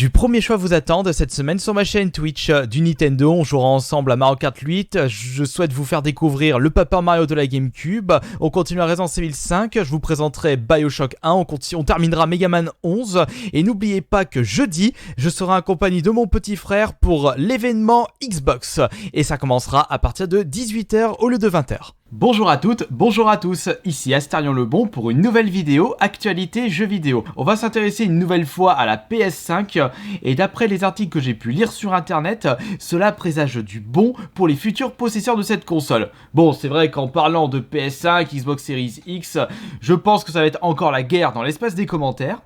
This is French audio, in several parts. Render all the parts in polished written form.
Du premier choix vous attendent cette semaine sur ma chaîne Twitch du Nintendo. On jouera ensemble à Mario Kart 8. Je souhaite vous faire découvrir le Paper Mario de la GameCube. On continue à Resident Evil 5. Je vous présenterai BioShock 1. On terminera Mega Man 11. Et n'oubliez pas que jeudi, je serai accompagné de mon petit frère pour l'événement Xbox. Et ça commencera à partir de 18h au lieu de 20h. Bonjour à toutes, bonjour à tous, ici Astarion Lebon pour une nouvelle vidéo actualité jeux vidéo. On va s'intéresser une nouvelle fois à la PS5 et d'après les articles que j'ai pu lire sur internet, cela présage du bon pour les futurs possesseurs de cette console. Bon, c'est vrai qu'en parlant de PS5, Xbox Series X, je pense que ça va être encore la guerre dans l'espace des commentaires.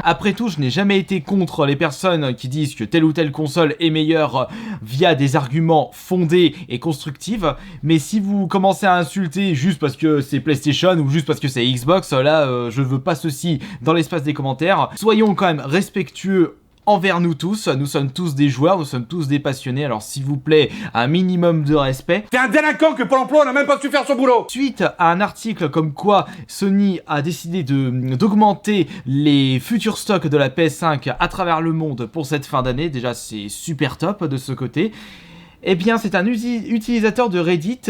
Après tout, je n'ai jamais été contre les personnes qui disent que telle ou telle console est meilleure via des arguments fondés et constructifs, mais si vous commencez à insulter juste parce que c'est PlayStation ou juste parce que c'est Xbox, là je veux pas ceci dans l'espace des commentaires. Soyons quand même respectueux envers nous tous des joueurs, nous sommes tous des passionnés, alors s'il vous plaît, un minimum de respect. T'es un délinquant que Pôle emploi n'a même pas su faire son boulot. Suite à un article comme quoi Sony a décidé d'augmenter les futurs stocks de la PS5 à travers le monde pour cette fin d'année, déjà c'est super top de ce côté. Eh bien, c'est un utilisateur de Reddit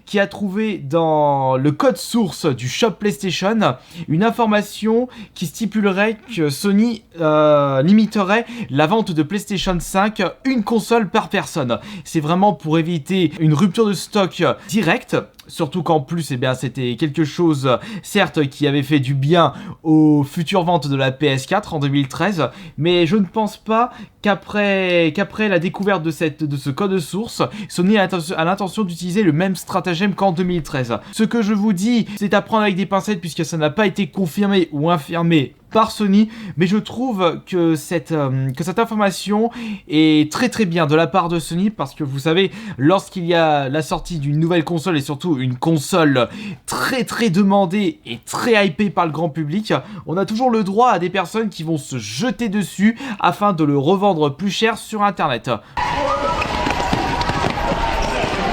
qui a trouvé dans le code source du shop PlayStation une information qui stipulerait que Sony limiterait la vente de PlayStation 5 une console par personne. C'est vraiment pour éviter une rupture de stock directe. Surtout qu'en plus, eh bien, c'était quelque chose, certes, qui avait fait du bien aux futures ventes de la PS4 en 2013, mais je ne pense pas qu'après la découverte de ce code source, Sony a l'intention d'utiliser le même stratagème qu'en 2013. Ce que je vous dis, c'est à prendre avec des pincettes puisque ça n'a pas été confirmé ou infirmé par Sony, mais je trouve que cette information est très très bien de la part de Sony parce que vous savez, lorsqu'il y a la sortie d'une nouvelle console et surtout une console très très demandée et très hypée par le grand public, on a toujours le droit à des personnes qui vont se jeter dessus afin de le revendre plus cher sur internet.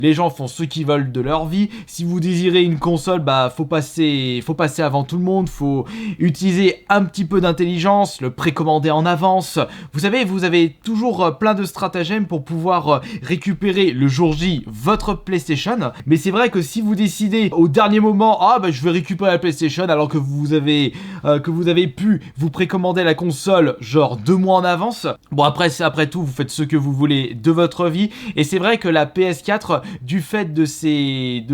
Les gens font ce qu'ils veulent de leur vie. Si vous désirez une console, bah faut passer avant tout le monde. Faut utiliser un petit peu d'intelligence, le précommander en avance. Vous savez, vous avez toujours plein de stratagèmes pour pouvoir récupérer le jour J votre PlayStation. Mais c'est vrai que si vous décidez au dernier moment, ah bah je vais récupérer la PlayStation alors que vous avez pu vous précommander la console genre 2 mois en avance. Bon après tout, vous faites ce que vous voulez de votre vie. Et c'est vrai que la PS4 du fait de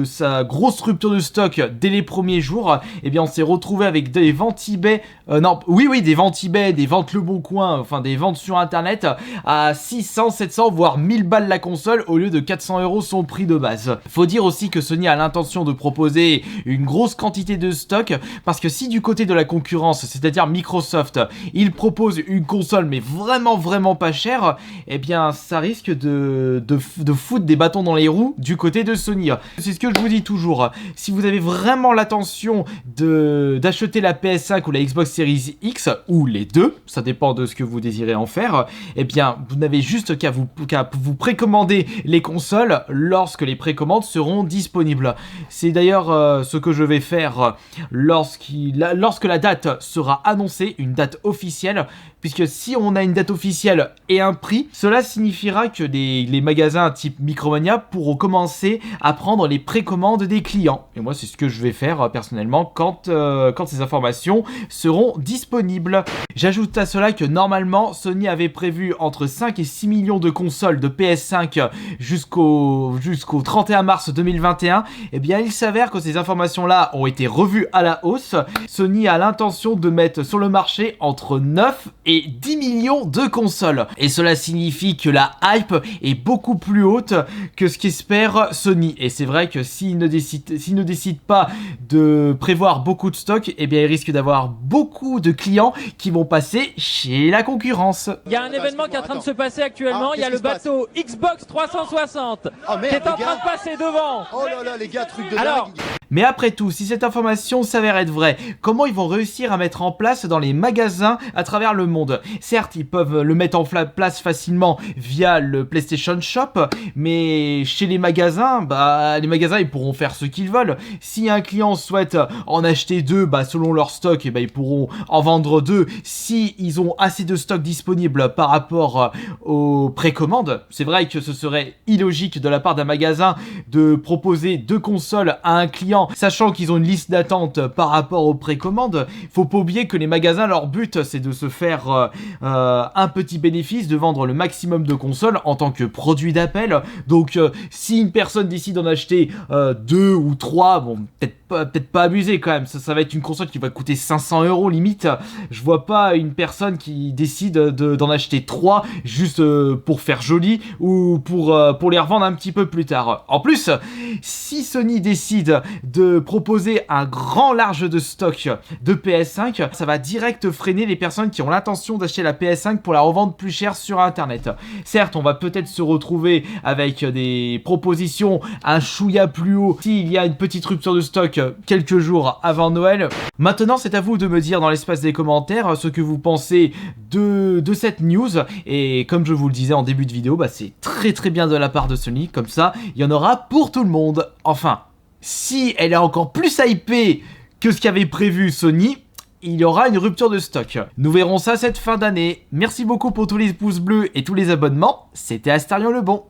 sa grosse rupture de stock dès les premiers jours, eh bien on s'est retrouvé avec des ventes eBay, des ventes eBay, des ventes Le Bon Coin, enfin des ventes sur internet à 600, 700 voire 1000 balles la console au lieu de 400 € son prix de base. Faut dire aussi que Sony a l'intention de proposer une grosse quantité de stock parce que si du côté de la concurrence, c'est-à-dire Microsoft, il propose une console mais vraiment pas chère, eh bien ça risque de foutre des bâtons dans les roues du côté de Sony. C'est ce que je vous dis toujours, si vous avez vraiment l'intention d'acheter la PS5 ou la Xbox Series X, ou les deux, ça dépend de ce que vous désirez en faire, eh bien vous n'avez juste qu'à vous précommander les consoles lorsque les précommandes seront disponibles. C'est d'ailleurs ce que je vais faire lorsque la date sera annoncée, une date officielle, puisque si on a une date officielle et un prix, cela signifiera que les magasins type Micromania pourront commencer à prendre les précommandes des clients. Et moi, c'est ce que je vais faire personnellement quand ces informations seront disponibles. J'ajoute à cela que normalement, Sony avait prévu entre 5 et 6 millions de consoles de PS5 jusqu'au 31 mars 2021. Eh bien, il s'avère que ces informations-là ont été revues à la hausse. Sony a l'intention de mettre sur le marché entre 9 et 10 millions de consoles. Et cela signifie que la hype est beaucoup plus haute que ce qu'espère Sony. Et c'est vrai que s'ils ne décident pas de prévoir beaucoup de stock, eh bien ils risquent d'avoir beaucoup de clients qui vont passer chez la concurrence. Il y a un événement qui est en train de se passer actuellement, il y a le bateau Xbox 360 qui est en train de passer devant. Oh là là les gars, truc de Alors, dingue. Mais après tout, si cette information s'avère être vraie, comment ils vont réussir à mettre en place dans les magasins à travers le monde? Certes, ils peuvent le mettre en place facilement via le PlayStation Shop, mais chez les magasins, les magasins ils pourront faire ce qu'ils veulent. Si un client souhaite en acheter 2, selon leur stock, ils pourront en vendre 2. Si ils ont assez de stock disponible par rapport aux précommandes, c'est vrai que ce serait illogique de la part d'un magasin de proposer 2 consoles à un client, sachant qu'ils ont une liste d'attente par rapport aux précommandes. Faut pas oublier que les magasins, leur but, c'est de se faire un petit bénéfice, de vendre le maximum de consoles en tant que produit d'appel. Donc, si une personne décide d'en acheter 2 ou 3, bon, peut-être pas abuser quand même. Ça va être une console qui va coûter 500 € limite. Je vois pas une personne qui décide d'en acheter 3 juste pour faire joli ou pour les revendre un petit peu plus tard. En plus, si Sony décide de proposer un grand large de stock de PS5, ça va direct freiner les personnes qui ont l'intention d'acheter la PS5 pour la revendre plus cher sur internet. Certes, on va peut-être se retrouver avec des propositions un chouïa plus haut s'il y a une petite rupture de stock quelques jours avant Noël. Maintenant, c'est à vous de me dire dans l'espace des commentaires ce que vous pensez de cette news. Et comme je vous le disais en début de vidéo, c'est très bien de la part de Sony. Comme ça, il y en aura pour tout le monde. Enfin, si elle est encore plus hypée que ce qu'avait prévu Sony, il y aura une rupture de stock. Nous verrons ça cette fin d'année. Merci beaucoup pour tous les pouces bleus et tous les abonnements. C'était Astarion le Bon.